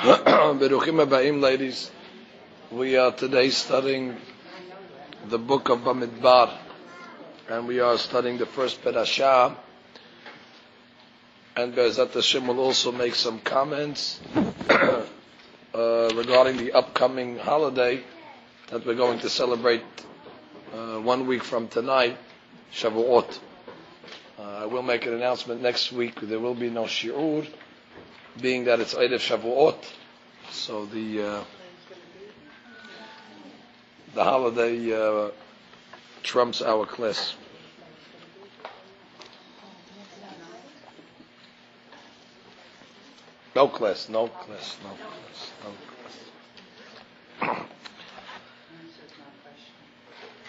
Beruchim Habayim, ladies. We are today studying the book of Bamidbar, and we are studying the first Perashah. And Be'ezat Hashem will also make some comments regarding the upcoming holiday that we're going to celebrate 1 week from tonight, Shavuot. I will make an announcement next week. There will be no shiur, being that it's Erev Shavuot, so the holiday trumps our class. No class.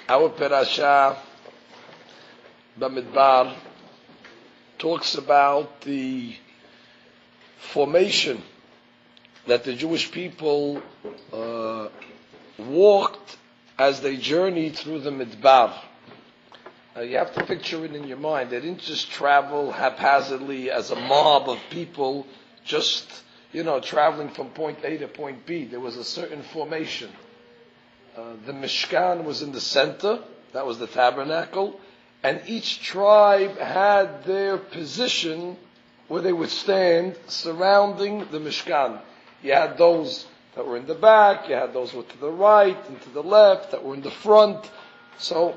Our Perashah Bamidbar talks about the formation that the Jewish people walked as they journeyed through the Midbar. You have to picture it in your mind. They didn't just travel haphazardly as a mob of people, just traveling from point A to point B. There was a certain formation. The Mishkan was in the center. That was the tabernacle. And each tribe had their position where they would stand surrounding the Mishkan. You had those that were in the back, you had those who were to the right and to the left, that were in the front. So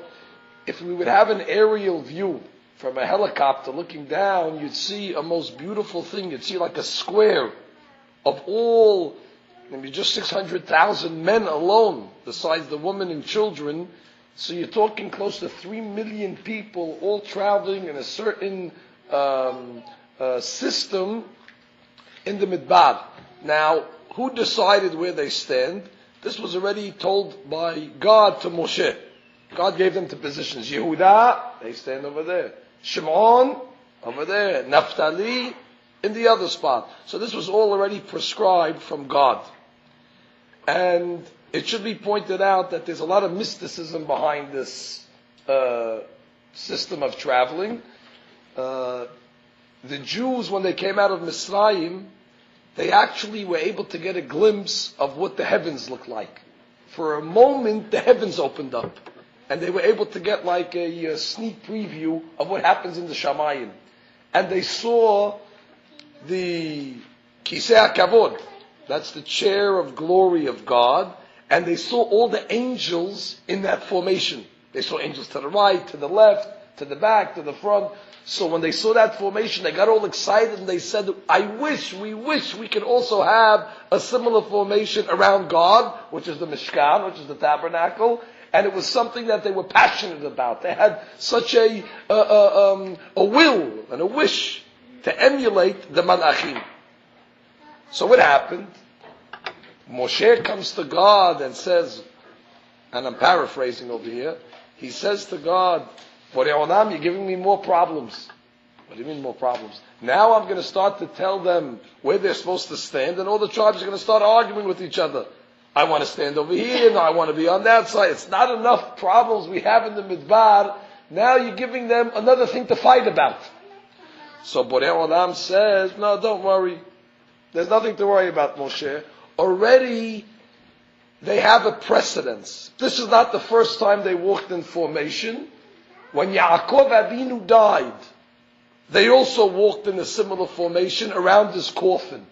if we would have an aerial view from a helicopter looking down, you'd see a most beautiful thing. You'd see like a square of all, maybe just 600,000 men alone, besides the women and children. So you're talking close to 3 million people all traveling in a certain system in the Midbar. Now, who decided where they stand? This was already told by God to Moshe. God gave them the positions. Yehuda, they stand over there. Shimon, over there. Naphtali, in the other spot. So this was all already prescribed from God. And it should be pointed out that there's a lot of mysticism behind this system of traveling. The Jews, when they came out of Mitzrayim, they actually were able to get a glimpse of what the heavens look like. For a moment, the heavens opened up, and they were able to get like a sneak preview of what happens in the Shamayim. And they saw the Kisei HaKavod, that's the chair of glory of God, and they saw all the angels in that formation. They saw angels to the right, to the left, to the back, to the front. So when they saw that formation, they got all excited and they said, we wish we could also have a similar formation around God, which is the Mishkan, which is the tabernacle. And it was something that they were passionate about. They had such a will and a wish to emulate the Malachim. So what happened? Moshe comes to God and says, and I'm paraphrasing over here, he says to God, Borei Olam, you're giving me more problems. What do you mean more problems? Now I'm going to start to tell them where they're supposed to stand, and all the tribes are going to start arguing with each other. I want to stand over here, no, I want to be on that side. It's not enough problems we have in the Midbar. Now you're giving them another thing to fight about. So Borei Olam says, no, don't worry. There's nothing to worry about, Moshe. Already they have a precedence. This is not the first time they walked in formation. When Yaakov Avinu died, they also walked in a similar formation around his coffin.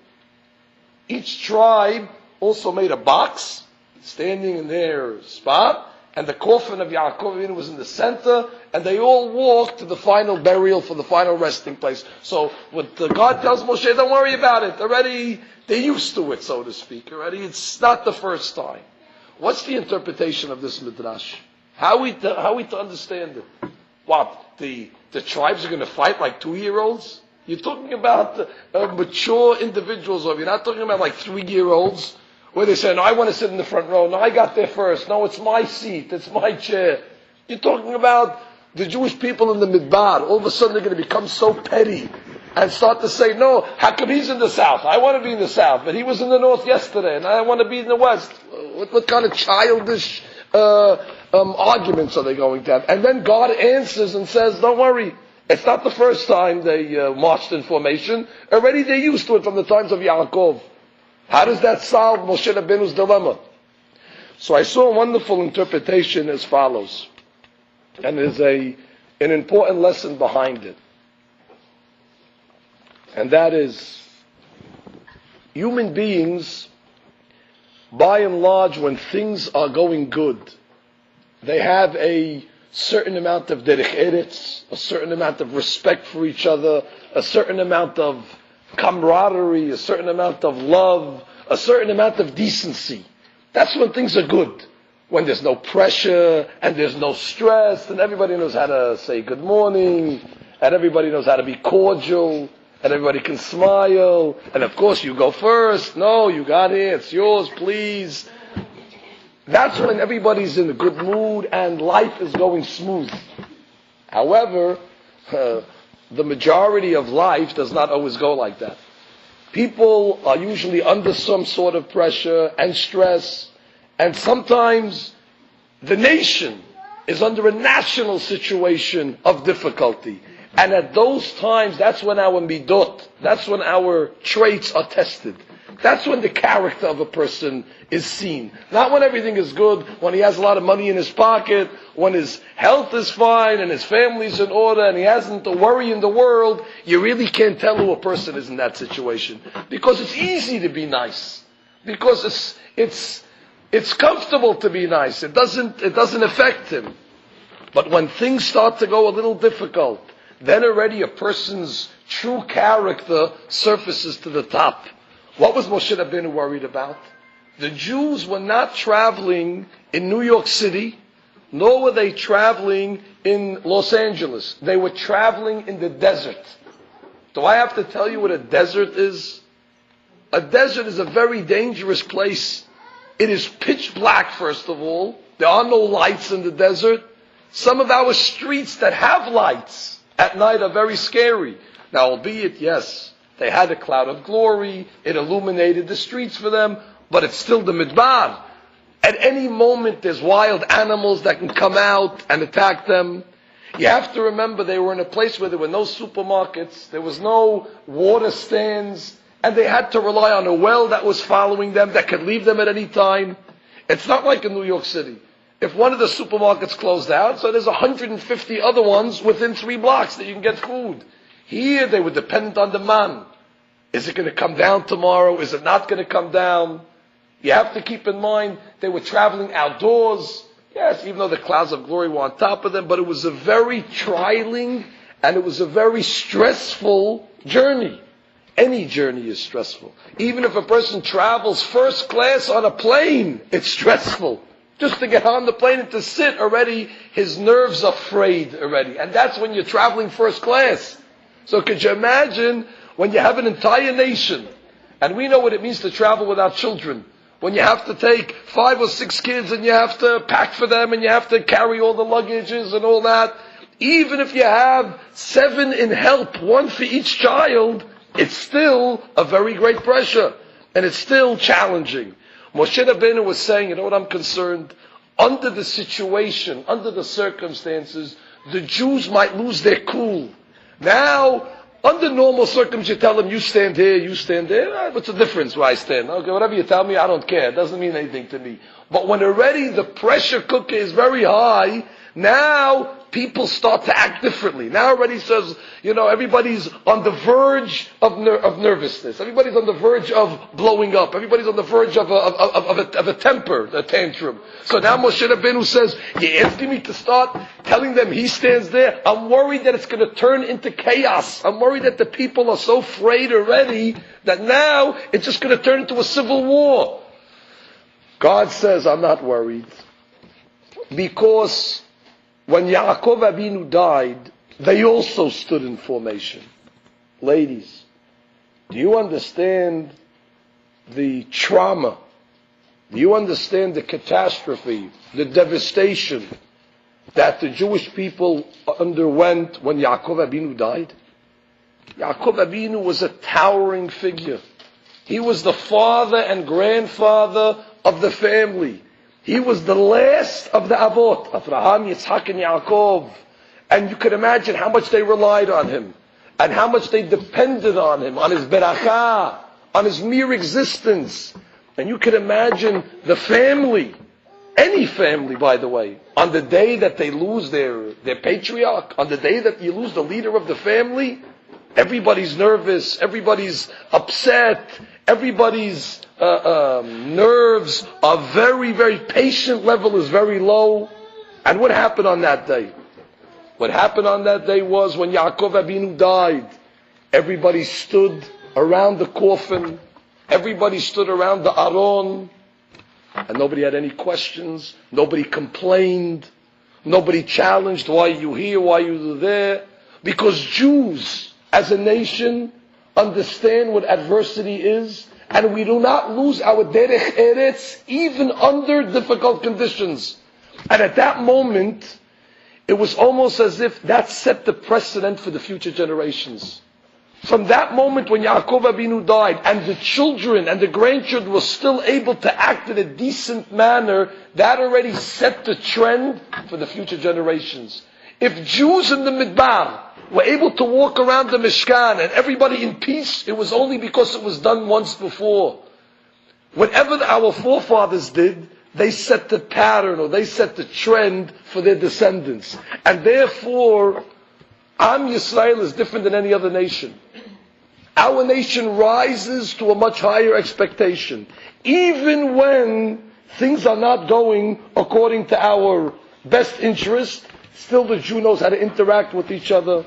Each tribe also made a box, standing in their spot, and the coffin of Yaakov Avinu was in the center, and they all walked to the final burial for the final resting place. So what God tells Moshe, don't worry about it. Already they're used to it, so to speak. Already it's not the first time. What's the interpretation of this midrash? How are we to understand it? What? The tribes are going to fight like 2-year-olds? You're talking about mature individuals, or you're not talking about like 3-year-olds where they say, no, I want to sit in the front row. No, I got there first. No, it's my seat. It's my chair. You're talking about the Jewish people in the Midbar. All of a sudden they're going to become so petty and start to say, no, how come he's in the south? I want to be in the south, but he was in the north yesterday, and I want to be in the west. What kind of childish arguments are they going to have? And then God answers and says, don't worry, it's not the first time they marched in formation. Already they're used to it from the times of Yaakov. How does that solve Moshe Rabbeinu's dilemma? So I saw a wonderful interpretation as follows, and there's an important lesson behind it. And that is, human beings, by and large, when things are going good, they have a certain amount of derech eretz, a certain amount of respect for each other, a certain amount of camaraderie, a certain amount of love, a certain amount of decency. That's when things are good. When there's no pressure, and there's no stress, and everybody knows how to say good morning, and everybody knows how to be cordial, and everybody can smile, and of course you go first. No, you got it, it's yours, please. That's when everybody's in a good mood and life is going smooth. However, the majority of life does not always go like that. People are usually under some sort of pressure and stress, and sometimes the nation is under a national situation of difficulty. And at those times, that's when our midot, that's when our traits are tested. That's when the character of a person is seen. Not when everything is good, when he has a lot of money in his pocket, when his health is fine and his family's in order and he hasn't a worry in the world. You really can't tell who a person is in that situation. Because it's easy to be nice. Because it's comfortable to be nice. It doesn't affect him. But when things start to go a little difficult, then already a person's true character surfaces to the top. What was Moshe Rabbeinu worried about? The Jews were not traveling in New York City, nor were they traveling in Los Angeles. They were traveling in the desert. Do I have to tell you what a desert is? A desert is a very dangerous place. It is pitch black, first of all. There are no lights in the desert. Some of our streets that have lights at night are very scary. Now, albeit, yes, they had a cloud of glory, it illuminated the streets for them, but it's still the midbar. At any moment there's wild animals that can come out and attack them. You have to remember they were in a place where there were no supermarkets, there was no water stands, and they had to rely on a well that was following them, that could leave them at any time. It's not like in New York City. If one of the supermarkets closed out, so there's 150 other ones within 3 blocks that you can get food. Here they were dependent on the man. Is it going to come down tomorrow? Is it not going to come down? You have to keep in mind they were traveling outdoors. Yes, even though the clouds of glory were on top of them, but it was a very trialing and it was a very stressful journey. Any journey is stressful. Even if a person travels first class on a plane, it's stressful. Just to get on the plane and to sit already, his nerves are frayed already. And that's when you're traveling first class. So could you imagine when you have an entire nation, and we know what it means to travel without children, when you have to take 5 or 6 kids and you have to pack for them and you have to carry all the luggages and all that, even if you have 7 in help, 1 for each child, it's still a very great pressure, and it's still challenging. Moshe Rabbeinu was saying, you know what I'm concerned? Under the situation, under the circumstances, the Jews might lose their cool. Now, under normal circumstances, you tell them, you stand here, you stand there. What's the difference where I stand? Okay, whatever you tell me, I don't care. It doesn't mean anything to me. But when already the pressure cooker is very high, now people start to act differently. Now already says, everybody's on the verge of nervousness. Everybody's on the verge of blowing up. Everybody's on the verge of a temper, a tantrum. So now Moshe Rabbeinu says, you're asking me to start telling them he stands there? I'm worried that it's going to turn into chaos. I'm worried that the people are so afraid already that now it's just going to turn into a civil war. God says, I'm not worried. Because when Yaakov Avinu died, they also stood in formation. Ladies, do you understand the trauma? Do you understand the catastrophe, the devastation that the Jewish people underwent when Yaakov Avinu died? Yaakov Avinu was a towering figure. He was the father and grandfather of the family. He was the last of the Avot, Avraham, Yitzhak, and Yaakov. And you can imagine how much they relied on him, and how much they depended on him, on his berakah, on his mere existence. And you can imagine the family, any family, by the way, on the day that they lose their patriarch, on the day that you lose the leader of the family, everybody's nervous, everybody's upset, everybody's nerves are very, very, patient level is very low. And what happened on that day? What happened on that day was when Yaakov Abinu died, everybody stood around the coffin, everybody stood around the Aron, and nobody had any questions, nobody complained, nobody challenged, why are you here, why are you there? Because Jews, as a nation, understand what adversity is, and we do not lose our derech eretz even under difficult conditions. And at that moment, it was almost as if that set the precedent for the future generations. From that moment when Yaakov Abinu died, and the children and the grandchildren were still able to act in a decent manner, that already set the trend for the future generations. If Jews in the Midbar were able to walk around the Mishkan and everybody in peace, it was only because it was done once before. Whatever our forefathers did, they set the pattern or they set the trend for their descendants. And therefore, Am Yisrael is different than any other nation. Our nation rises to a much higher expectation. Even when things are not going according to our best interest, still the Jew knows how to interact with each other.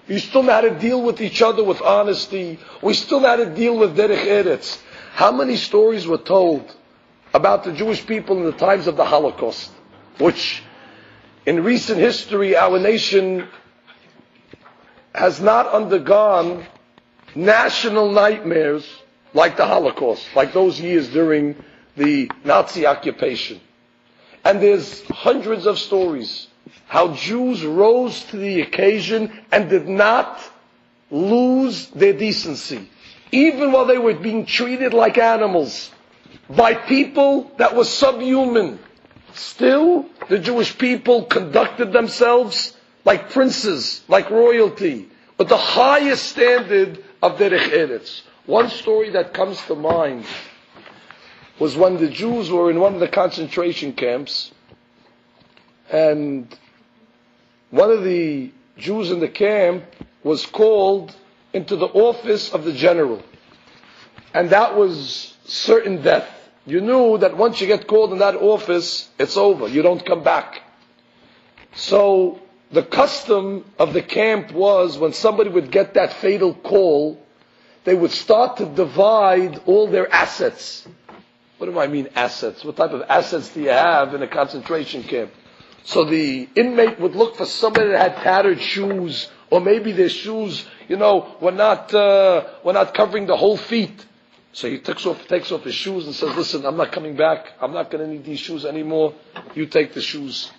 We still know how to deal with each other with honesty. We still know how to deal with derech eretz. How many stories were told about the Jewish people in the times of the Holocaust, which in recent history our nation has not undergone national nightmares like the Holocaust, like those years during the Nazi occupation. And there's hundreds of stories how Jews rose to the occasion and did not lose their decency, even while they were being treated like animals by people that were subhuman. Still, the Jewish people conducted themselves like princes, like royalty, with the highest standard of derech eretz. One story that comes to mind was when the Jews were in one of the concentration camps, and one of the Jews in the camp was called into the office of the general. And that was certain death. You knew that once you get called in that office, it's over. You don't come back. So the custom of the camp was when somebody would get that fatal call, they would start to divide all their assets. What do I mean assets? What type of assets do you have in a concentration camp? So the inmate would look for somebody that had tattered shoes, or maybe their shoes, were not covering the whole feet. So he takes off his shoes and says, listen, I'm not coming back. I'm not going to need these shoes anymore. You take the shoes.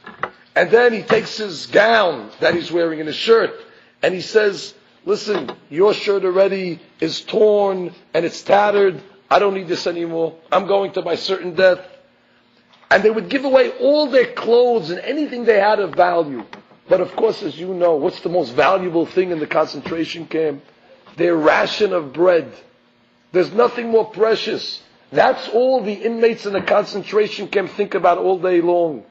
And then he takes his gown that he's wearing and his shirt, and he says, listen, your shirt already is torn and it's tattered. I don't need this anymore. I'm going to my certain death. And they would give away all their clothes and anything they had of value. But of course, as you know, what's the most valuable thing in the concentration camp? Their ration of bread. There's nothing more precious. That's all the inmates in the concentration camp think about all day long.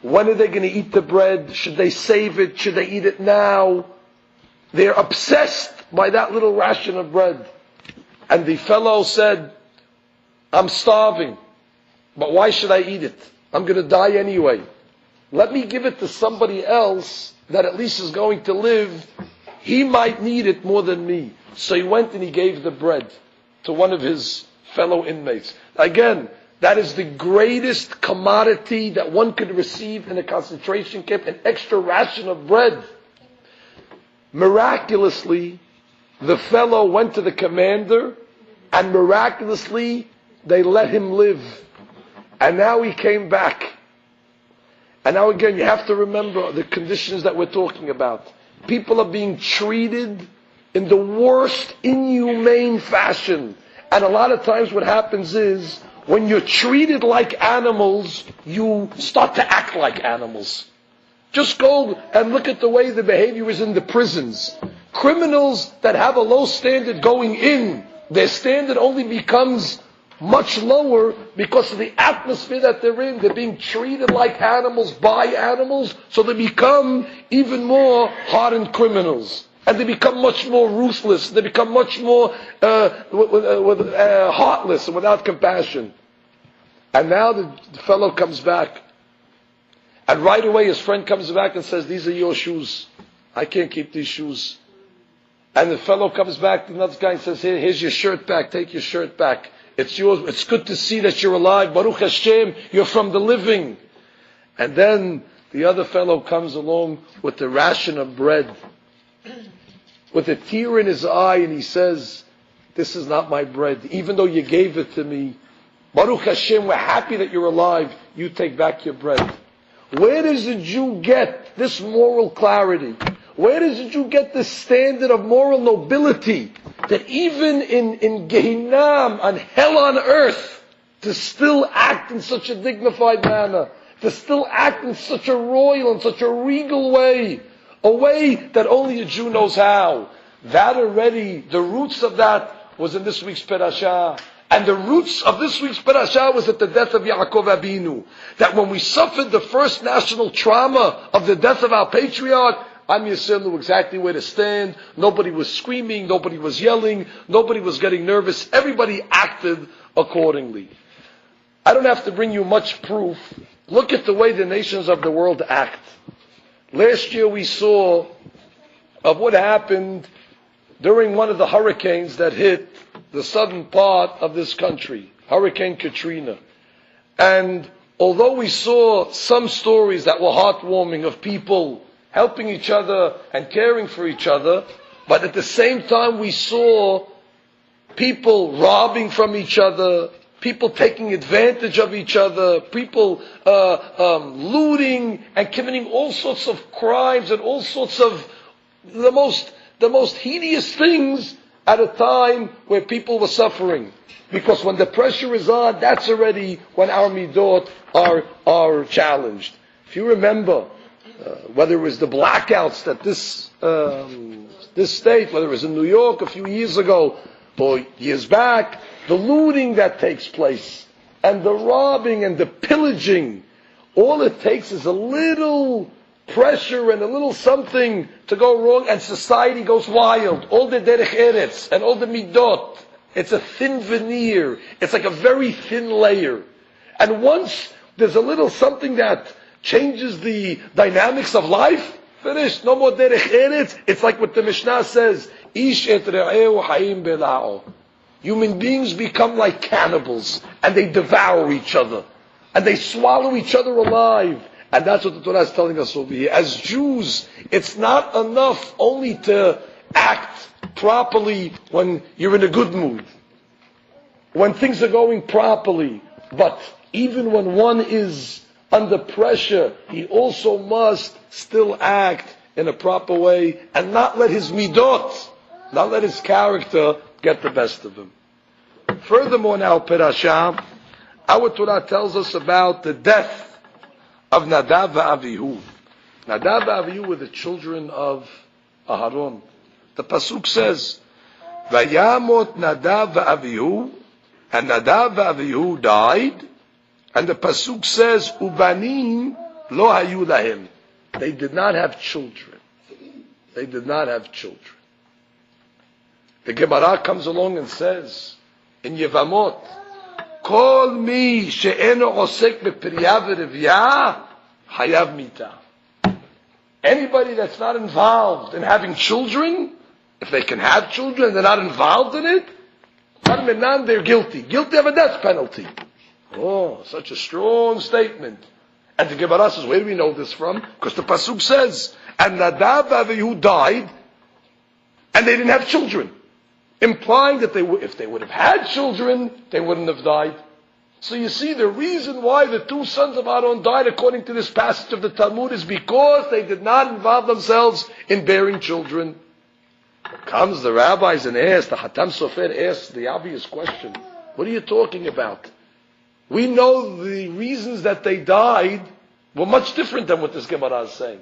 When are they going to eat the bread? Should they save it? Should they eat it now? They're obsessed by that little ration of bread. And the fellow said, I'm starving, but why should I eat it? I'm going to die anyway. Let me give it to somebody else that at least is going to live. He might need it more than me. So he went and he gave the bread to one of his fellow inmates. Again, that is the greatest commodity that one could receive in a concentration camp, an extra ration of bread. Miraculously, the fellow went to the commander, and miraculously, they let him live. And now he came back. And now again, you have to remember the conditions that we're talking about. People are being treated in the worst, inhumane fashion. And a lot of times what happens is, when you're treated like animals, you start to act like animals. Just go and look at the way the behavior is in the prisons. Criminals that have a low standard going in Their standard only becomes much lower because of the atmosphere that they're in. They're being treated like animals by animals, so they become even more hardened criminals. And they become much more ruthless. They become much more heartless and without compassion. And now the fellow comes back. And right away his friend comes back and says, these are your shoes. I can't keep these shoes. And the fellow comes back to another guy and says, here's your shirt back. Take your shirt back. It's yours. It's good to see that you're alive. Baruch Hashem, you're from the living. And then the other fellow comes along with the ration of bread, with a tear in his eye, and he says, this is not my bread. Even though you gave it to me, Baruch Hashem, we're happy that you're alive. You take back your bread. Where does the Jew get this moral clarity? Where does the Jew get this standard of moral nobility? That even in Gehinnom, on hell on earth, to still act in such a dignified manner, to still act in such a royal and such a regal way, a way that only a Jew knows how. That already, the roots of that was in this week's Perashah. And the roots of this week's Parashah was at the death of Yaakov Abinu. That when we suffered the first national trauma of the death of our patriarch, Am Yisrael knew exactly where to stand. Nobody was screaming, nobody was yelling, nobody was getting nervous. Everybody acted accordingly. I don't have to bring you much proof. Look at the way the nations of the world act. Last year we saw of what happened during one of the hurricanes that hit the southern part of this country, Hurricane Katrina. And although we saw some stories that were heartwarming of people helping each other and caring for each other, but at the same time we saw people robbing from each other, people taking advantage of each other, people looting and committing all sorts of crimes and all sorts of the most hideous things at a time where people were suffering. Because when the pressure is on, that's already when our midot are challenged. If you remember, whether it was the blackouts that this state, whether it was in New York a few years ago or years back, the looting that takes place, and the robbing and the pillaging, all it takes is a little pressure and a little something to go wrong, and society goes wild. All the derech eretz and all the midot, it's a thin veneer. It's like a very thin layer. And once there's a little something that changes the dynamics of life, finished. No more derech eretz. It's like what the Mishnah says, Ish et re'ehu hayim bela'o. Human beings become like cannibals, and they devour each other, and they swallow each other alive. And that's what the Torah is telling us over here. As Jews, it's not enough only to act properly when you're in a good mood, when things are going properly, but even when one is under pressure, he also must still act in a proper way and not let his midot, not let his character get the best of him. Furthermore, now, Perashah, our Torah tells us about the death of Nadav and Avihu. Nadav and Avihu were the children of Aharon. The pasuk says, "Vayamot Nadav and Avihu," and Nadav and Avihu died. And the pasuk says, "Ubanim lo hayu lahem." They did not have children. They did not have children. The Gemara comes along and says in Yevamot, Kol mi she'eno osek b'piriya v'reviyah hayav mita. Anybody that's not involved in having children, if they can have children and they're not involved in it, they're guilty. Guilty of a death penalty. Oh, such a strong statement. And the Gemara says, where do we know this from? Because the pasuk says, and Nadav and Avihu died, and they didn't have children. Implying that if they would have had children, they wouldn't have died. So you see, the reason why the two sons of Aaron died, according to this passage of the Talmud, is because they did not involve themselves in bearing children. Comes the rabbis and asks, the Hatam Sofer asks the obvious question, what are you talking about? We know the reasons that they died were much different than what this Gemara is saying.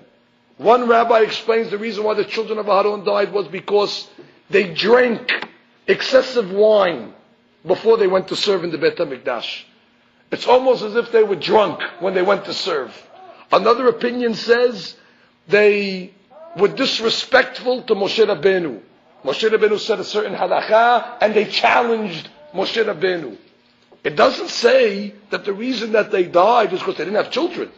One rabbi explains the reason why the children of Aaron died was because they drank excessive wine before they went to serve in the Beit HaMikdash. It's almost as if they were drunk when they went to serve. Another opinion says they were disrespectful to Moshe Rabbeinu. Moshe Rabbeinu said a certain halakha, and they challenged Moshe Rabbeinu. It doesn't say that the reason that they died is because they didn't have children.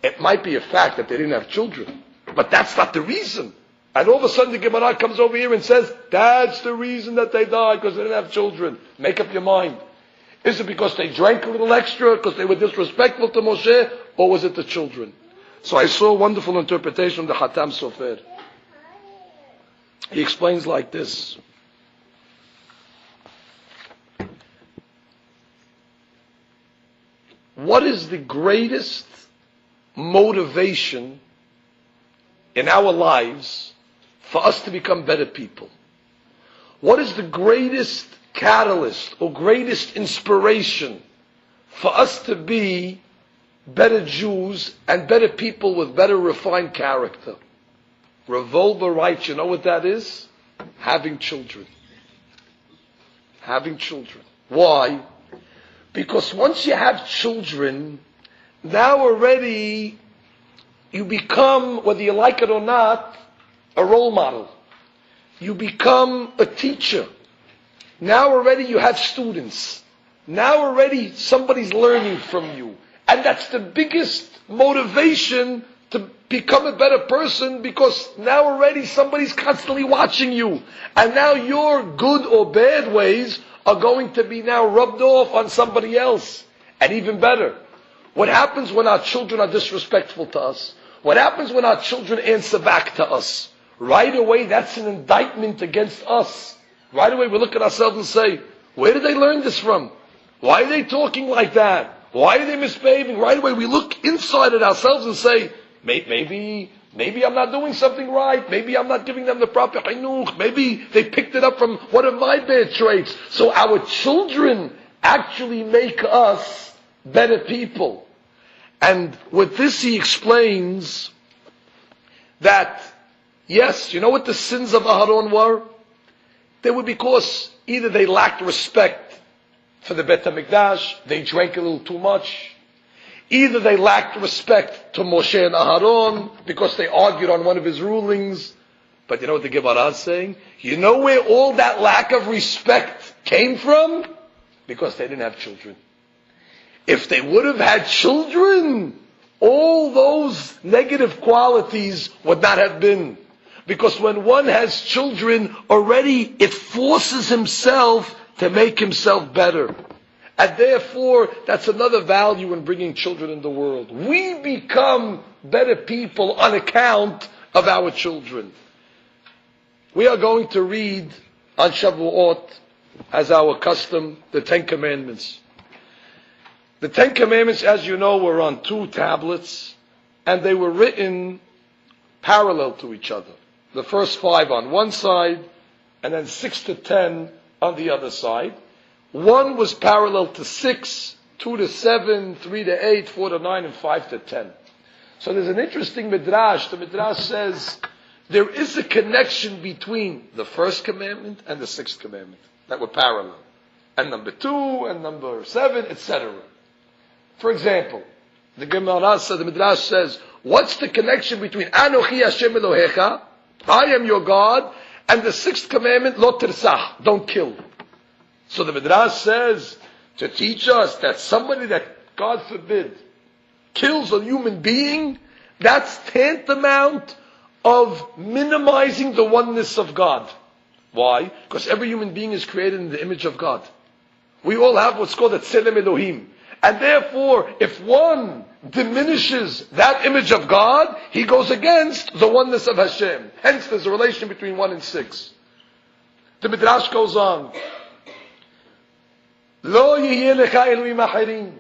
It might be a fact that they didn't have children, but that's not the reason. And all of a sudden the Gemara comes over here and says, that's the reason that they died, because they didn't have children. Make up your mind. Is it because they drank a little extra, because they were disrespectful to Moshe, or was it the children? So I saw a wonderful interpretation of the Hatam Sofer. He explains like this. What is the greatest motivation in our lives for us to become better people? What is the greatest catalyst or greatest inspiration for us to be better Jews and better people with better refined character? Revolver writes, you know what that is? Having children. Having children. Why? Because once you have children, now already you become, whether you like it or not, a role model. You become a teacher. Now already you have students. Now already somebody's learning from you. And that's the biggest motivation to become a better person, because now already somebody's constantly watching you. And now your good or bad ways are going to be now rubbed off on somebody else. And even better, what happens when our children are disrespectful to us? What happens when our children answer back to us? Right away, that's an indictment against us. Right away, we look at ourselves and say, where did they learn this from? Why are they talking like that? Why are they misbehaving? Right away, we look inside at ourselves and say, maybe I'm not doing something right. Maybe I'm not giving them the proper chinuch. Maybe they picked it up from one of my bad traits. So our children actually make us better people. And with this he explains that, yes, you know what the sins of Aharon were? They were because either they lacked respect for the Beit HaMikdash, they drank a little too much. Either they lacked respect to Moshe and Aharon because they argued on one of his rulings. But you know what the Gemara is saying? You know where all that lack of respect came from? Because they didn't have children. If they would have had children, all those negative qualities would not have been. Because when one has children, already it forces himself to make himself better. And therefore, that's another value in bringing children in the world. We become better people on account of our children. We are going to read on Shavuot, as our custom, the 10 Commandments. The 10 Commandments, as you know, were on 2 tablets, and they were written parallel to each other. The first 5 on one side, and then 6 to 10 on the other side. 1 was parallel to 6, 2 to 7, 3 to 8, 4 to 9, and 5 to 10. So there's an interesting midrash. The midrash says there is a connection between the first commandment and the 6th commandment that were parallel. And number 2, and number 7, etc. For example, the Gemara says, the midrash says, what's the connection between Anochi Hashem Elohecha, I am your God, and the 6th commandment, Lo Tirsach, don't kill? So the Midrash says to teach us that somebody that, God forbid, kills a human being, that's tantamount of minimizing the oneness of God. Why? Because every human being is created in the image of God. We all have what's called a Tselem Elohim. And therefore, if one diminishes that image of God, he goes against the oneness of Hashem. Hence, there's a relation between 1 and 6. The Midrash goes on. Lo yihye lecha Elohim acherim.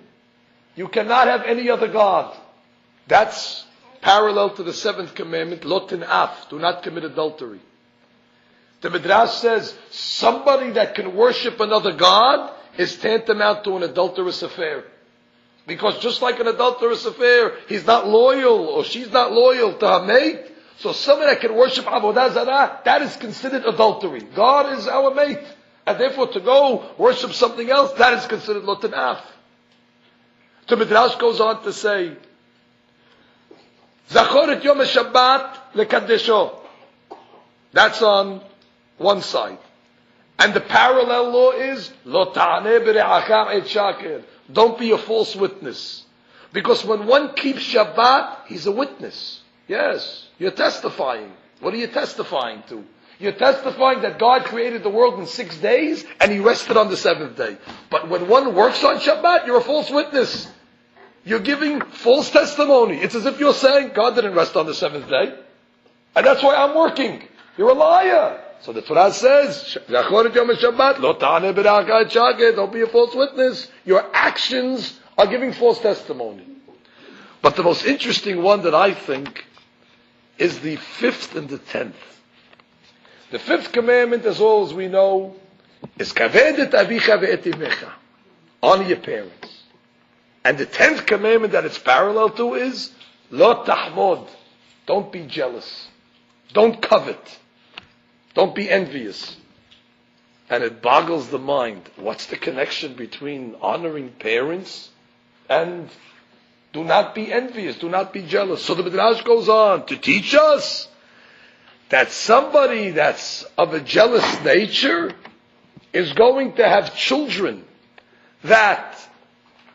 You cannot have any other God. That's parallel to the 7th commandment, Lo tin'af, do not commit adultery. The Midrash says somebody that can worship another God is tantamount to an adulterous affair. Because just like an adulterous affair, he's not loyal or she's not loyal to her mate. So someone that can worship Avodah Zarah, that is considered adultery. God is our mate. And therefore to go worship something else, that is considered lo tanaf. The Midrash goes on to say, Zachor et Yom HaShabbat lekadesho. That's on one side. And the parallel law is, Lo ta'aneh b're'acham et shakir. Don't be a false witness. Because when one keeps Shabbat, he's a witness. Yes, you're testifying. What are you testifying to? You're testifying that God created the world in 6 days and He rested on the seventh day. But when one works on Shabbat, you're a false witness. You're giving false testimony. It's as if you're saying, God didn't rest on the seventh day. And that's why I'm working. You're a liar. So the Torah says, don't be a false witness. Your actions are giving false testimony. But the most interesting one that I think is the 5th and the 10th. The 5th commandment, as all as we know, is kaved et avicha ve'et imecha. Honor your parents. And the 10th commandment that it's parallel to is lo tahmod. Don't be jealous. Don't covet. Don't be envious. And it boggles the mind. What's the connection between honoring parents and do not be envious, do not be jealous? So the Midrash goes on to teach us that somebody that's of a jealous nature is going to have children that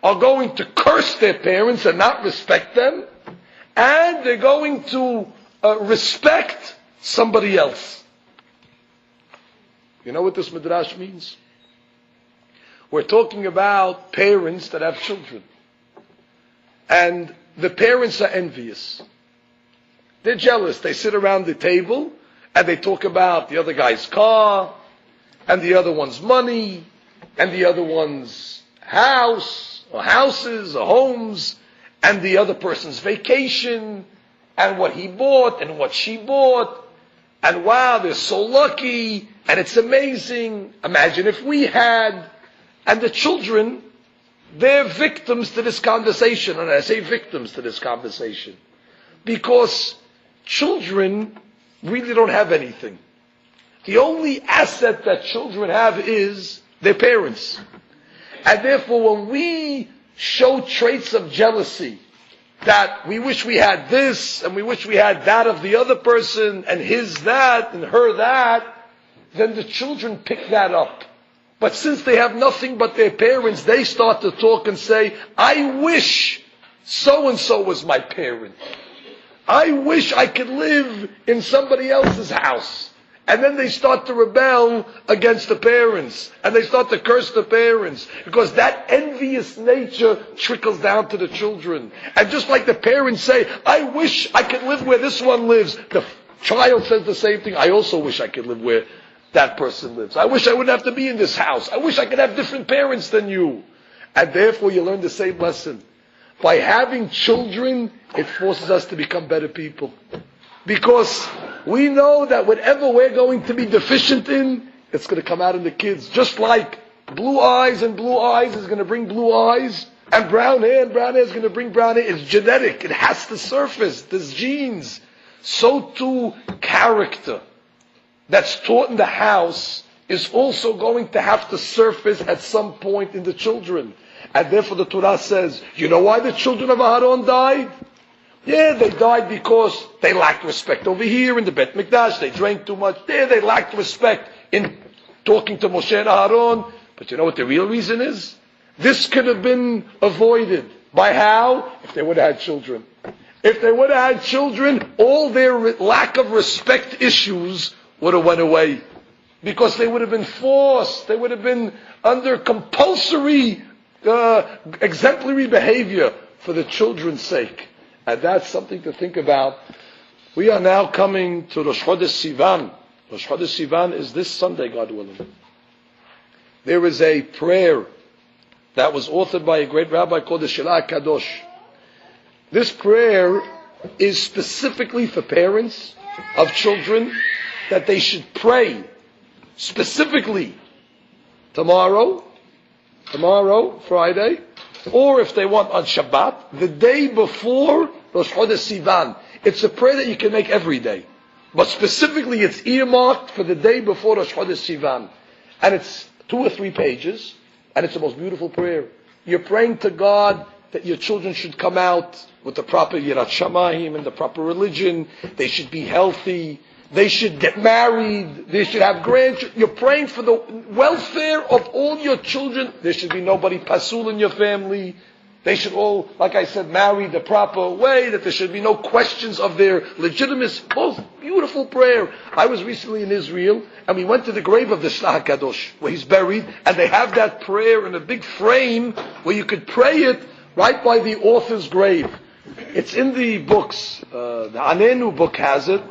are going to curse their parents and not respect them, and they're going to respect somebody else. You know what this Midrash means? We're talking about parents that have children. And the parents are envious. They're jealous. They sit around the table and they talk about the other guy's car, and the other one's money, and the other one's house, or houses, or homes, and the other person's vacation, and what he bought, and what she bought. And wow, they're so lucky, and it's amazing. Imagine if we had. And the children, they're victims to this conversation. And I say victims to this conversation because children really don't have anything. The only asset that children have is their parents. And therefore, when we show traits of jealousy, that we wish we had this, and we wish we had that of the other person, and his that, and her that, then the children pick that up. But since they have nothing but their parents, they start to talk and say, I wish so-and-so was my parent. I wish I could live in somebody else's house. And then they start to rebel against the parents. And they start to curse the parents. Because that envious nature trickles down to the children. And just like the parents say, I wish I could live where this one lives, the child says the same thing. I also wish I could live where that person lives. I wish I wouldn't have to be in this house. I wish I could have different parents than you. And therefore you learn the same lesson. By having children, it forces us to become better people. Because we know that whatever we're going to be deficient in, it's going to come out in the kids. Just like blue eyes and blue eyes is going to bring blue eyes, and brown hair is going to bring brown hair. It's genetic. It has to surface. There's genes. So too, character that's taught in the house is also going to have to surface at some point in the children. And therefore the Torah says, you know why the children of Aharon died? Yeah, they died because they lacked respect over here in the Bet Mikdash. They drank too much. There, they lacked respect in talking to Moshe and Aharon. But you know what the real reason is? This could have been avoided. By how? If they would have had children. If they would have had children, all their lack of respect issues would have went away. Because they would have been forced. They would have been under compulsory, exemplary behavior for the children's sake. And that's something to think about. We are now coming to Rosh Chodesh Sivan. Rosh Chodesh Sivan is this Sunday, God willing. There is a prayer that was authored by a great rabbi called the Shelah Kadosh. This prayer is specifically for parents of children that they should pray specifically tomorrow, Friday, or if they want on Shabbat, the day before Rosh Chodesh Sivan. It's a prayer that you can make every day. But specifically it's earmarked for the day before Rosh Chodesh Sivan. And it's 2 or 3 pages, and it's the most beautiful prayer. You're praying to God that your children should come out with the proper Yirat Shamayim and the proper religion. They should be healthy. They should get married. They should have grandchildren. You're praying for the welfare of all your children. There should be nobody pasul in your family. They should all, like I said, marry the proper way, that there should be no questions of their legitimacy. Most beautiful prayer. I was recently in Israel, and we went to the grave of the Shlah HaKadosh, where he's buried, and they have that prayer in a big frame, where you could pray it right by the author's grave. It's in the books. The Anenu book has it.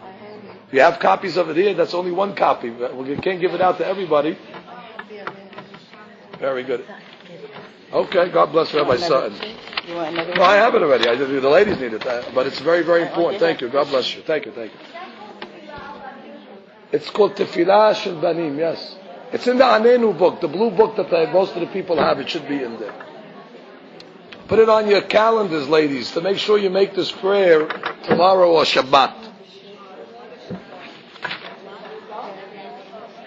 If you have copies of it here, that's only one copy. We can't give it out to everybody. Very good. Okay, God bless Rabbi Sutton. No, I have it already. The ladies need it, but it's very, very important. Thank you. God bless you. Thank you. It's called Tefillah Shel Banim. Yes, it's in the Anenu book, the blue book that most of the people have. It should be in there. Put it on your calendars, ladies, to make sure you make this prayer tomorrow or Shabbat.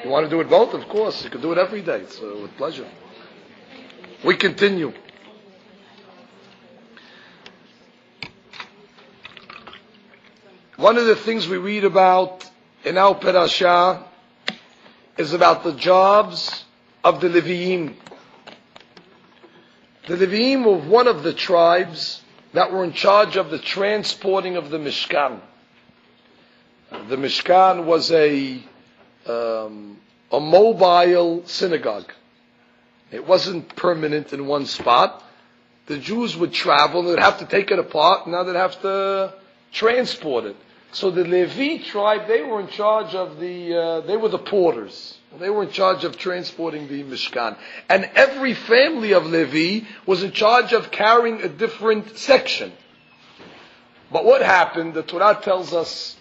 You want to do it both? Of course, you can do it every day. So with pleasure. We continue. One of the things we read about in our parasha is about the jobs of the Leviim. The Leviim were one of the tribes that were in charge of the transporting of the Mishkan. The Mishkan was a mobile synagogue. It wasn't permanent in one spot. The Jews would travel, they'd have to take it apart, and now they'd have to transport it. So the Levi tribe, they were in charge of they were the porters. They were in charge of transporting the Mishkan. And every family of Levi was in charge of carrying a different section. But what happened, the Torah tells us,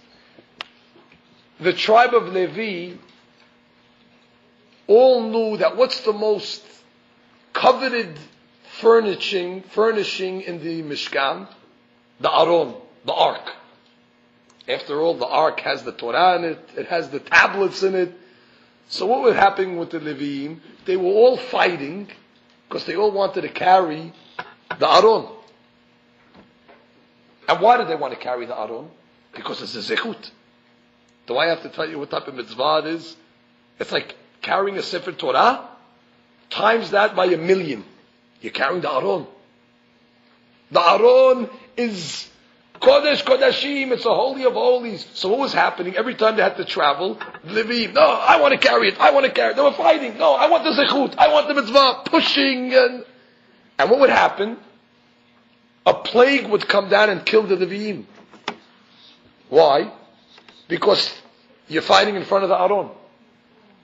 the tribe of Levi all knew that what's the most coveted furnishing in the Mishkan? The Aron, the Ark. After all, the Ark has the Torah in it, it has the tablets in it. So what was happening with the Leviim? They were all fighting because they all wanted to carry the Aron. And why did they want to carry the Aron? Because it's a zechut. Do I have to tell you what type of mitzvah it is? It's like carrying a Sefer Torah, times that by 1,000,000. You're carrying the Aron. The Aron is Kodesh Kodashim, it's a holy of holies. So what was happening? Every time they had to travel, Levi, no, I want to carry it. They were fighting. No, I want the zechut. I want the mitzvah. Pushing. And what would happen? A plague would come down and kill the Leviim. Why? Because you're fighting in front of the Aron.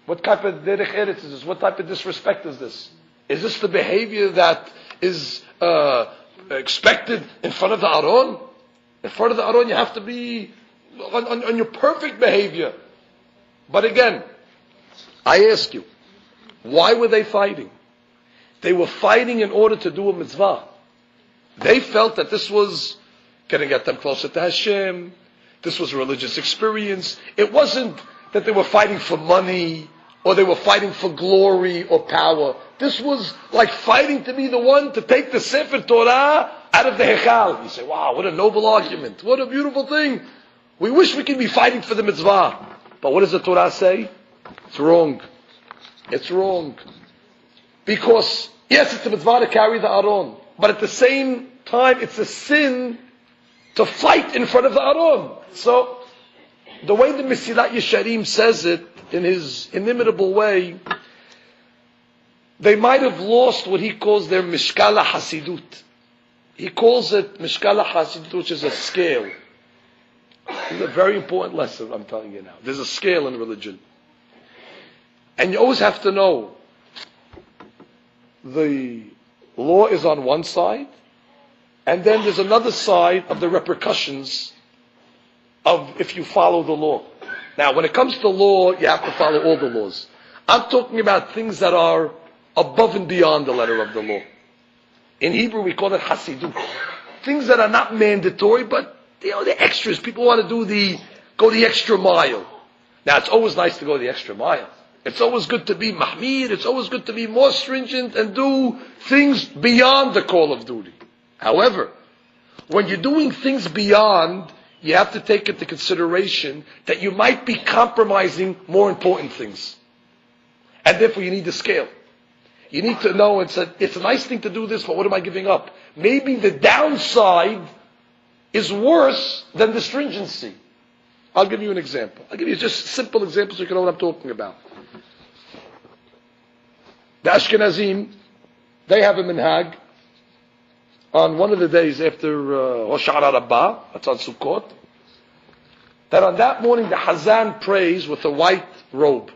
What type of derech eretz is this? What type of disrespect is this? Is this the behavior that is expected in front of the Aron? In front of the Aron, you have to be on your perfect behavior. But again, I ask you, why were they fighting? They were fighting in order to do a mitzvah. They felt that this was going to get them closer to Hashem. This was a religious experience. It wasn't that they were fighting for money or they were fighting for glory or power. This was like fighting to be the one to take the Sefer Torah out of the Hechal. You say, wow, what a noble argument. What a beautiful thing. We wish we could be fighting for the mitzvah. But what does the Torah say? It's wrong. It's wrong. Because, yes, it's a mitzvah to carry the Aron. But at the same time, it's a sin to fight in front of the Aron. So, the way the Mesilat Yesharim says it, in his inimitable way, they might have lost what he calls their Mishkala Hasidut. He calls it Mishkala Hasidut, which is a scale. It's a very important lesson, I'm telling you now. There's a scale in religion. And you always have to know, the law is on one side, and then there's another side of the repercussions of if you follow the law. Now, when it comes to law, you have to follow all the laws. I'm talking about things that are above and beyond the letter of the law. In Hebrew, we call it hasidut. Things that are not mandatory, but they're extras. People want to go the extra mile. Now, it's always nice to go the extra mile. It's always good to be mahmir. It's always good to be more stringent and do things beyond the call of duty. However, when you're doing things beyond, you have to take into consideration that you might be compromising more important things. And therefore you need to scale. You need to know it's a nice thing to do this, but what am I giving up? Maybe the downside is worse than the stringency. I'll give you an example. I'll give you just simple examples so you can know what I'm talking about. The Ashkenazim, they have a minhag on one of the days after Hoshana Rabbah, that's on Sukkot, that on that morning the Hazan prays with a white robe.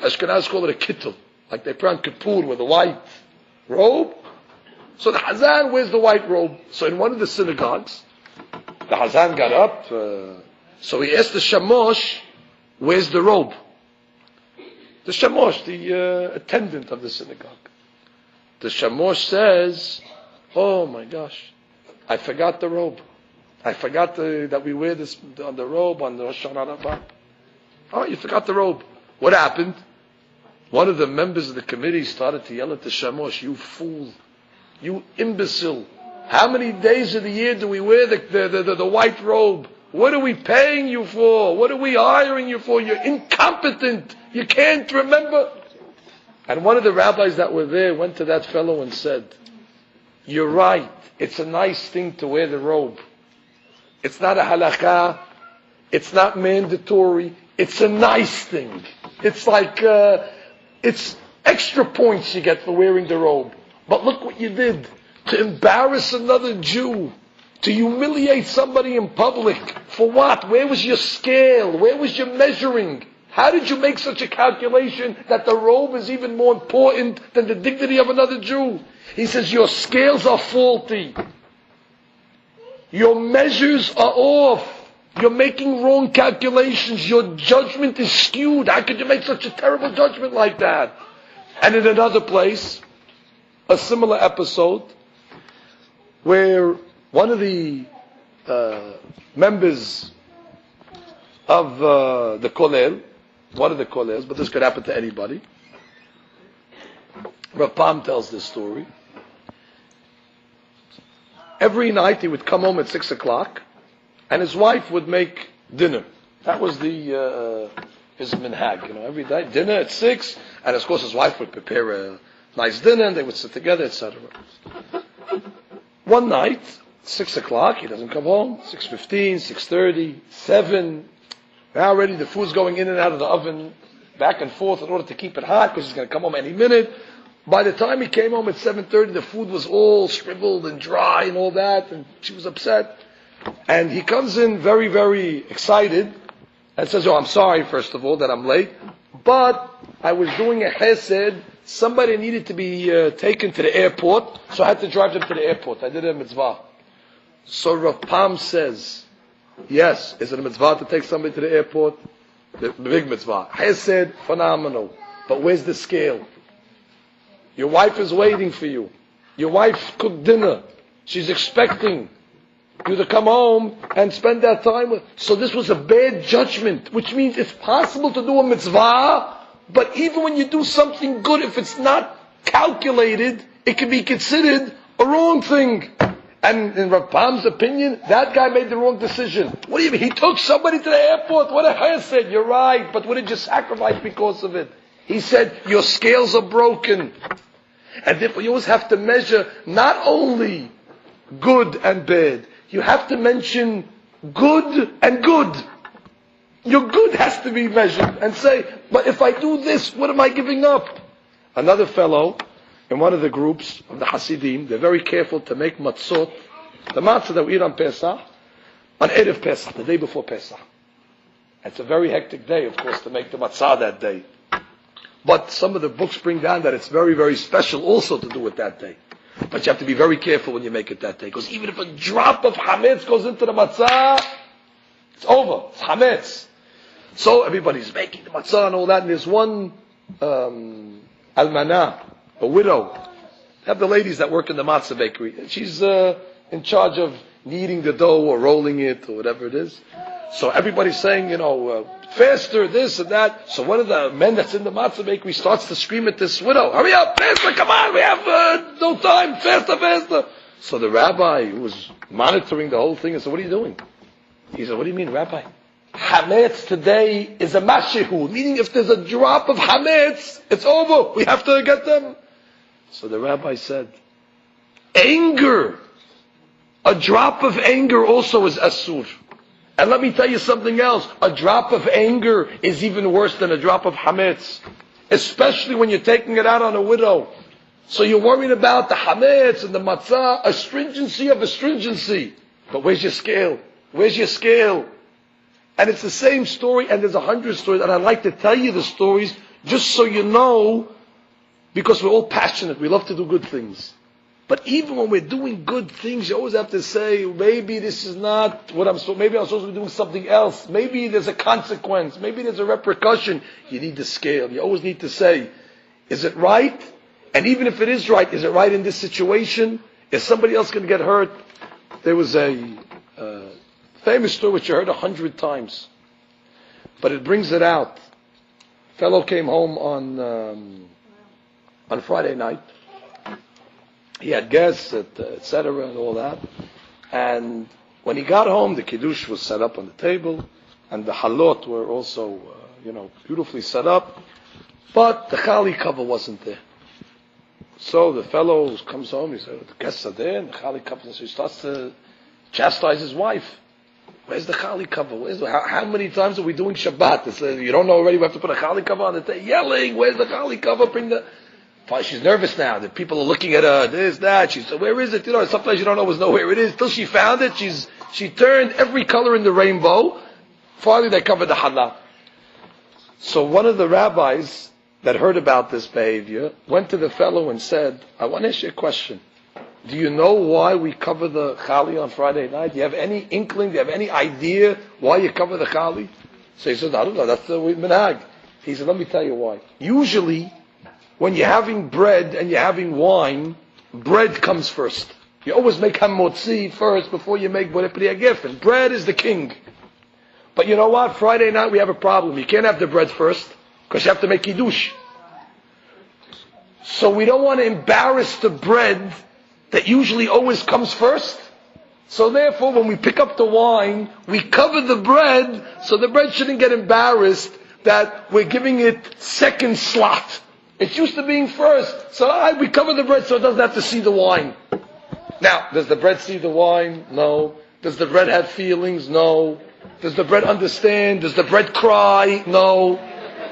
Ashkenaz call it a kittel, like they pray on Kippur with a white robe. So the Hazan wears the white robe. So in one of the synagogues, the Hazan got up, so he asked the Shamosh, where's the robe? The Shamosh, the attendant of the synagogue. The Shamosh says, oh my gosh, I forgot the robe. I forgot that we wear this on the robe on the Hoshana Rabbah. Oh, you forgot the robe. What happened? One of the members of the committee started to yell at the Shamosh, you fool, you imbecile. How many days of the year do we wear the white robe? What are we paying you for? What are we hiring you for? You're incompetent. You can't remember. And one of the rabbis that were there went to that fellow and said, you're right. It's a nice thing to wear the robe. It's not a halakha. It's not mandatory. It's a nice thing. It's like, it's extra points you get for wearing the robe. But look what you did. To embarrass another Jew. To humiliate somebody in public. For what? Where was your scale? Where was your measuring? How did you make such a calculation that the robe is even more important than the dignity of another Jew? He says your scales are faulty. Your measures are off. You're making wrong calculations. Your judgment is skewed. How could you make such a terrible judgment like that? And in another place, a similar episode where one of the members of the Kollel, one of the Kollels, but this could happen to anybody. Rabbi tells this story. Every night he would come home at 6 o'clock, and his wife would make dinner. That was his minhag, every night dinner at 6, and of course his wife would prepare a nice dinner, and they would sit together, etc. One night, 6 o'clock, he doesn't come home. 6:15, 6:30, 7. Now already the food's going in and out of the oven, back and forth in order to keep it hot, because he's going to come home any minute. By the time he came home at 7:30, the food was all shriveled and dry and all that, and she was upset. And he comes in very, very excited and says, oh, I'm sorry, first of all, that I'm late, but I was doing a chesed. Somebody needed to be taken to the airport, so I had to drive them to the airport. I did a mitzvah. So Rav Pam says, yes, is it a mitzvah to take somebody to the airport? The big mitzvah. Chesed, phenomenal. But where's the scale? Your wife is waiting for you. Your wife cooked dinner. She's expecting you to come home and spend that time with. So this was a bad judgment, which means it's possible to do a mitzvah, but even when you do something good, if it's not calculated, it can be considered a wrong thing. And in Rav Pam's opinion, that guy made the wrong decision. What do you mean? He took somebody to the airport. What a chesed. You're right, but what did you sacrifice because of it? He said, your scales are broken. And therefore you always have to measure not only good and bad. You have to mention good and good. Your good has to be measured and say, but if I do this, what am I giving up? Another fellow in one of the groups of the Hasidim, they're very careful to make matzot, the matzah that we eat on Pesach, on Erev Pesach, the day before Pesach. It's a very hectic day, of course, to make the matzah that day. But some of the books bring down that it's very, very special also to do it that day. But you have to be very careful when you make it that day. Because even if a drop of hametz goes into the matzah, it's over. It's hametz. So everybody's making the matzah and all that. And there's one almanah, a widow. They have the ladies that work in the matzah bakery. She's in charge of kneading the dough or rolling it or whatever it is. So everybody's saying, faster, this and that. So one of the men that's in the matzah bakery starts to scream at this widow, hurry up, faster, come on, we have no time, faster, faster. So the rabbi who was monitoring the whole thing, I said, what are you doing? He said, what do you mean, Rabbi? Hametz today is a mashihu, meaning if there's a drop of hametz, it's over. We have to get them. So the rabbi said, anger, a drop of anger also is asur. And let me tell you something else. A drop of anger is even worse than a drop of hametz, especially when you're taking it out on a widow. So you're worried about the hametz and the matzah, astringency of astringency. But where's your scale? Where's your scale? And it's the same story, and there's 100 stories, and I'd like to tell you the stories just so you know, because we're all passionate. We love to do good things. But even when we're doing good things, you always have to say, maybe this is not what I'm supposed, maybe I'm supposed to be doing something else. Maybe there's a consequence. Maybe there's a repercussion. You need to scale. You always need to say, is it right? And even if it is right, is it right in this situation? Is somebody else going to get hurt? There was a famous story which I heard 100 times, but it brings it out. Fellow came home on Friday night. He had guests, etc., and all that. And when he got home, the kiddush was set up on the table, and the halot were also, beautifully set up. But the chali cover wasn't there. So the fellow comes home. He said, "The guests are there, and the chali cover." So he starts to chastise his wife. Where's the chali cover? How many times are we doing Shabbat? It's, you don't know already. We have to put a chali cover on the table. Yelling, "Where's the chali cover? Bring the." She's nervous now. The people are looking at her. This, that. She said, "Where is it?" Sometimes you don't always know where it is. Till she found it, she turned every color in the rainbow. Finally, they covered the halal. So one of the rabbis that heard about this behavior went to the fellow and said, "I want to ask you a question. Do you know why we cover the chali on Friday night? Do you have any inkling? Do you have any idea why you cover the chali?" So he said, "I don't know. That's the minhag." He said, "Let me tell you why. Usually, when you're having bread and you're having wine, bread comes first. You always make hamotzi first before you make borei pri hagefin. Bread is the king. But you know what? Friday night we have a problem. You can't have the bread first because you have to make kiddush. So we don't want to embarrass the bread that usually always comes first. So therefore, when we pick up the wine, we cover the bread so the bread shouldn't get embarrassed that we're giving it second slot. It's used to being first. So we cover the bread so it doesn't have to see the wine." Now, does the bread see the wine? No. Does the bread have feelings? No. Does the bread understand? Does the bread cry? No.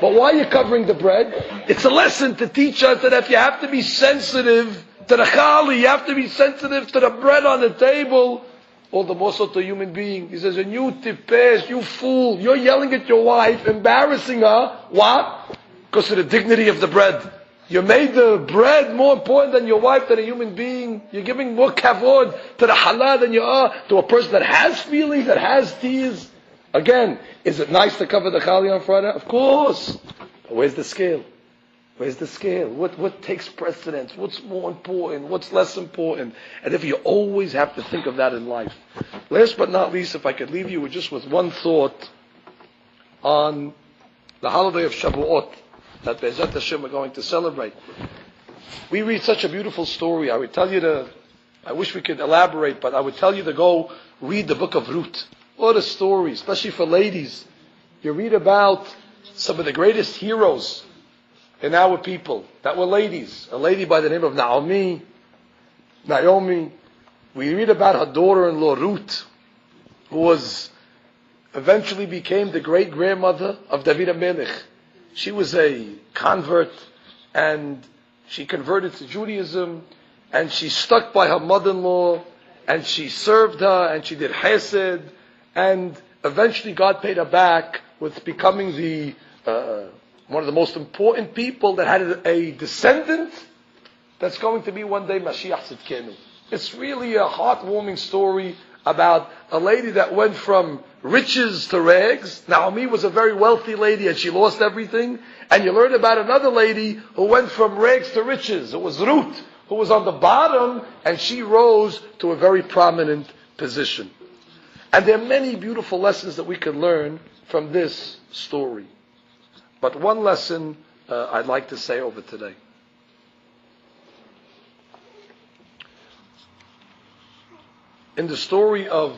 But why are you covering the bread? It's a lesson to teach us that if you have to be sensitive to the chali, you have to be sensitive to the bread on the table, all the more so to a human being. He says, "And you tipesh, you fool, you're yelling at your wife, embarrassing her. What? Because of the dignity of the bread. You made the bread more important than your wife, than a human being. You're giving more kavod to the halal than you are to a person that has feelings, that has tears." Again, is it nice to cover the chali on Friday? Of course. But where's the scale? Where's the scale? What takes precedence? What's more important? What's less important? And if you always have to think of that in life. Last but not least, if I could leave you with one thought on the holiday of Shavuot that Be'ezat Hashem we're going to celebrate. We read such a beautiful story. I wish we could elaborate, but I would tell you to go read the book of Ruth. What a story, especially for ladies. You read about some of the greatest heroes in our people that were ladies. A lady by the name of Naomi. We read about her daughter-in-law Ruth, who eventually became the great-grandmother of David HaMelech. She was a convert, and she converted to Judaism, and she stuck by her mother-in-law, and she served her, and she did chesed, and eventually God paid her back with becoming one of the most important people that had a descendant that's going to be one day Mashiach Tzidkenu. It's really a heartwarming story about a lady that went from riches to rags. Naomi was a very wealthy lady and she lost everything. And you learn about another lady who went from rags to riches. It was Ruth, who was on the bottom, and she rose to a very prominent position. And there are many beautiful lessons that we can learn from this story. But one lesson I'd like to say over today. In the story of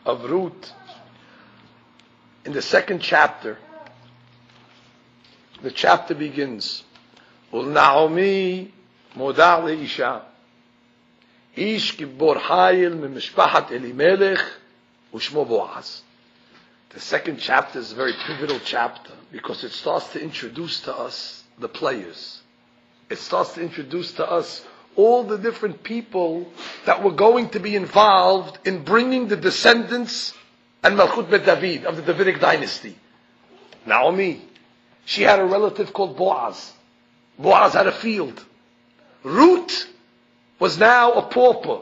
Ruth, in the second chapter, the chapter begins, Ul-Naomi modar le'isha, ish kibor hayil mimishpachat Elimelech u'shmo Boaz. The second chapter is a very pivotal chapter because it starts to introduce to us the players. It starts to introduce to us all the different people that were going to be involved in bringing the descendants and Malchut Bet David of the Davidic dynasty. Naomi, she had a relative called Boaz. Boaz had a field. Ruth was now a pauper.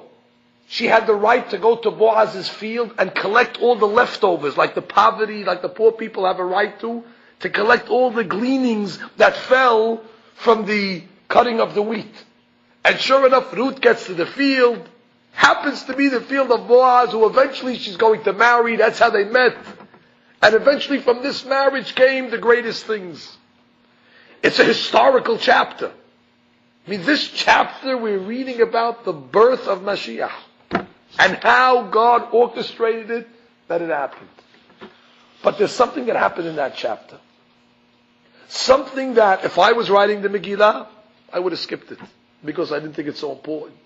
She had the right to go to Boaz's field and collect all the leftovers, like the poverty, like the poor people have a right to collect all the gleanings that fell from the cutting of the wheat. And sure enough, Ruth gets to the field, happens to be the field of Boaz, who eventually she's going to marry. That's how they met. And eventually from this marriage came the greatest things. It's a historical chapter. I mean, this chapter we're reading about the birth of Mashiach and how God orchestrated it, that it happened. But there's something that happened in that chapter. Something that if I was writing the Megillah, I would have skipped it because I didn't think it's so important.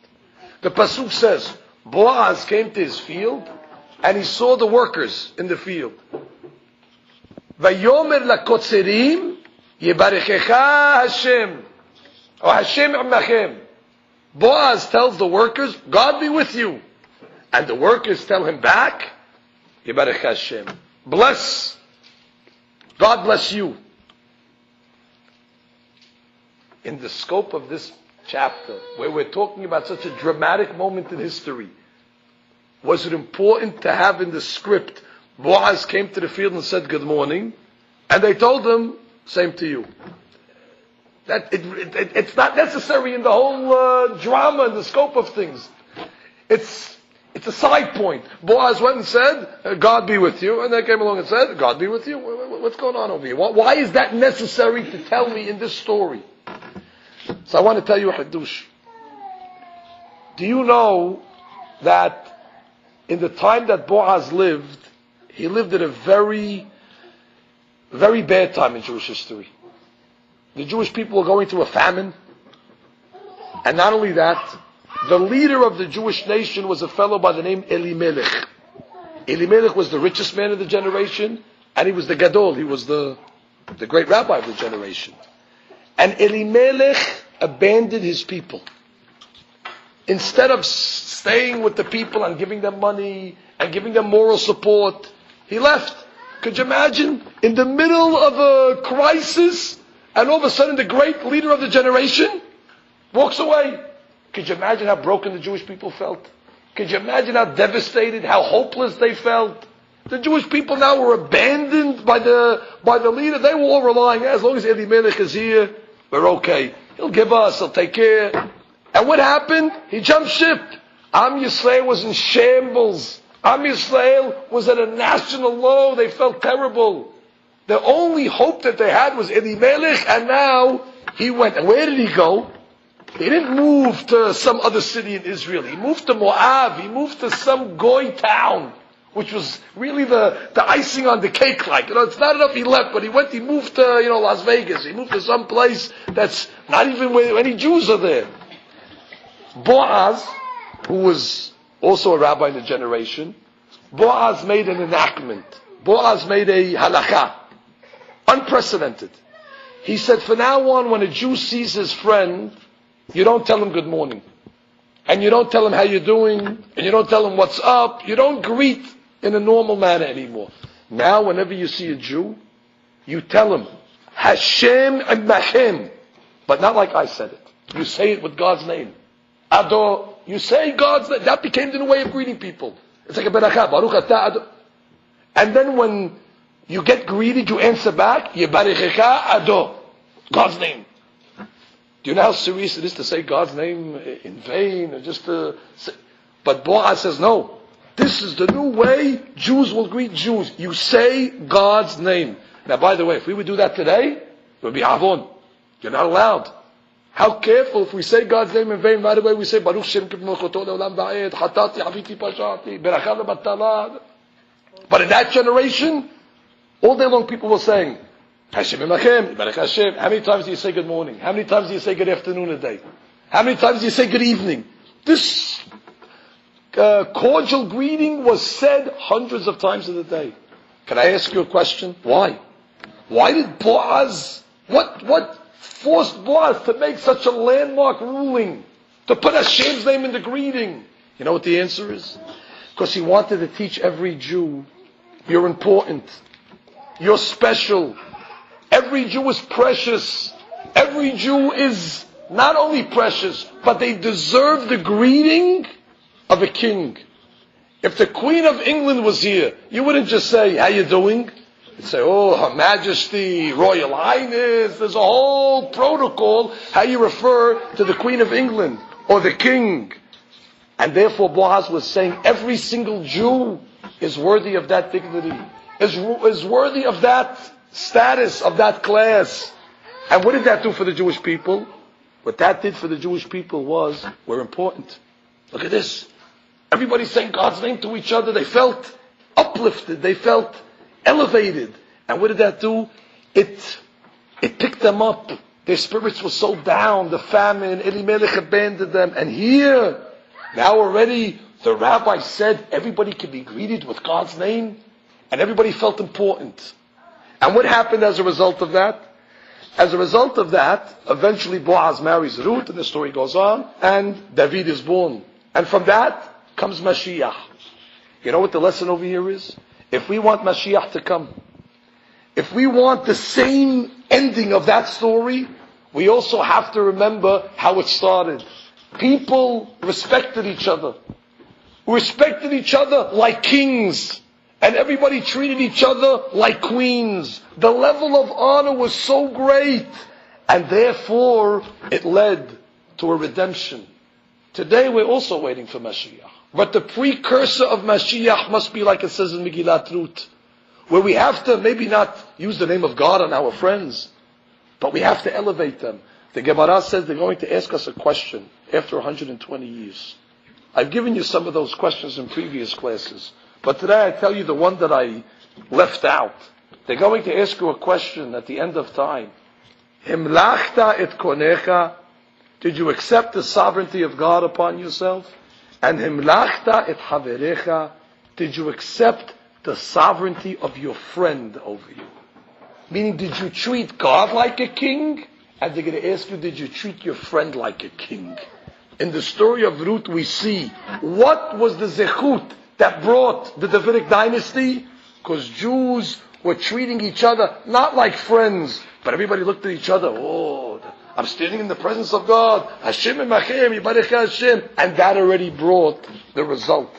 The Pasuk says, Boaz came to his field and he saw the workers in the field. Vayomer lakotzerim yebarechecha Hashem. Or Hashem imachem. Boaz tells the workers, God be with you. And the workers tell him back, Yebarech Hashem. Bless. God bless you. In the scope of this chapter, where we're talking about such a dramatic moment in history, was it important to have in the script, Boaz came to the field and said good morning, and they told him, same to you. That it's not necessary in the whole drama and the scope of things. It's a side point. Boaz went and said, God be with you, and they came along and said, God be with you. What's going on over here? Why is that necessary to tell me in this story? So I want to tell you a hadush. Do you know that in the time that Boaz lived, he lived at a very, very bad time in Jewish history. The Jewish people were going through a famine. And not only that, the leader of the Jewish nation was a fellow by the name Elimelech. Elimelech was the richest man of the generation, and he was the Gadol, he was the great rabbi of the generation. And Elimelech abandoned his people. Instead of staying with the people and giving them money and giving them moral support, he left. Could you imagine? In the middle of a crisis, and all of a sudden the great leader of the generation walks away. Could you imagine how broken the Jewish people felt? Could you imagine how devastated, how hopeless they felt? The Jewish people now were abandoned by the leader. They were all relying, as long as Elimelech is here, we're okay. He'll give us, he'll take care. And what happened? He jumped ship. Am Yisrael was in shambles. Am Yisrael was at a national low. They felt terrible. The only hope that they had was Elimelech, and now he went. And where did he go? He didn't move to some other city in Israel. He moved to Moab. He moved to some goy town, which was really the icing on the cake. Like, it's not enough he left, but he moved to, Las Vegas. He moved to some place that's not even where any Jews are there. Boaz, who was also a rabbi in the generation, Boaz made an enactment. Boaz made a halakha. Unprecedented. He said, from now on, when a Jew sees his friend, you don't tell him good morning. And you don't tell him how you're doing. And you don't tell him what's up. You don't greet in a normal manner anymore. Now, whenever you see a Jew, you tell him, Hashem Imachem. But not like I said it. You say it with God's name. Ado. You say God's name. That became the new way of greeting people. It's like a berakah. Baruch atah Ado. And then when you get greeted, you answer back, Yebarechecha Ado. God's name. Do you know how serious it is to say God's name in vain, or just to say? But Boaz says, no. This is the new way Jews will greet Jews. You say God's name. Now, by the way, if we would do that today, it would be avon. You're not allowed. How careful if we say God's name in vain. Right away we say Baruch Shem Kivno Choto Leolam Ba'ed Hatati Haviti Pashati Berachah Lebatalad. But in that generation, all day long people were saying Hashem Emachem, Baruch Hashem. How many times do you say good morning? How many times do you say good afternoon a day? How many times do you say good evening? This cordial greeting was said hundreds of times in the day. Can I ask you a question? Why? Why did Boaz, what forced Boaz to make such a landmark ruling? To put Hashem's name in the greeting? You know what the answer is? Because he wanted to teach every Jew, you're important. You're special. Every Jew is precious. Every Jew is not only precious, but they deserve the greeting of a king. If the Queen of England was here, you wouldn't just say, how you doing? You'd say, oh, Her Majesty, Royal Highness. There's a whole protocol how you refer to the Queen of England or the king. And therefore Boaz was saying every single Jew is worthy of that dignity, is worthy of that status, of that class. And what did that do for the Jewish people? What that did for the Jewish people was, we're important. Look at this. Everybody's saying God's name to each other. They felt uplifted. They felt elevated. And what did that do? It picked them up. Their spirits were so down. The famine, Elimelech abandoned them. And here, now already, the rabbi said everybody can be greeted with God's name. And everybody felt important. And what happened as a result of that? As a result of that, eventually Boaz marries Ruth, and the story goes on, and David is born. And from that comes Mashiach. You know what the lesson over here is? If we want Mashiach to come, if we want the same ending of that story, we also have to remember how it started. People respected each other. Respected each other like kings. And everybody treated each other like queens. The level of honor was so great. And therefore, it led to a redemption. Today, we're also waiting for Mashiach. But the precursor of Mashiach must be like it says in Megillat Ruth, where we have to maybe not use the name of God on our friends, but we have to elevate them. The Gemara says they're going to ask us a question after 120 years. I've given you some of those questions in previous classes. But today I tell you the one that I left out. They're going to ask you a question at the end of time. Himlachta et konecha. Did you accept the sovereignty of God upon yourself? And himlachta et haverecha. Did you accept the sovereignty of your friend over you? Meaning, did you treat God like a king? And they're going to ask you, did you treat your friend like a king? In the story of Ruth we see, what was the zechut that brought the Davidic dynasty? Because Jews were treating each other not like friends, but everybody looked at each other, oh, I'm standing in the presence of God, Hashem Emachem, Yibarech Hashem, and that already brought the result,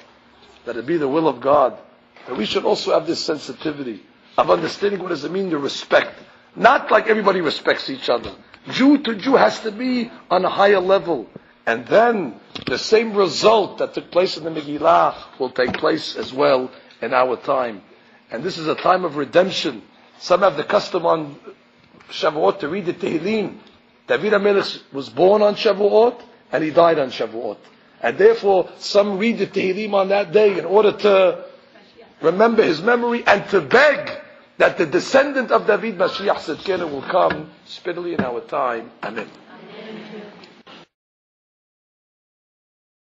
that it be the will of God. That we should also have this sensitivity of understanding what does it mean to respect. Not like everybody respects each other. Jew to Jew has to be on a higher level. And then the same result that took place in the Megillah will take place as well in our time. And this is a time of redemption. Some have the custom on Shavuot to read the Tehillim. David HaMelech was born on Shavuot and he died on Shavuot. And therefore some read the Tehillim on that day in order to remember his memory and to beg that the descendant of David, Mashiach Tzidkenu, will come speedily in our time. Amen.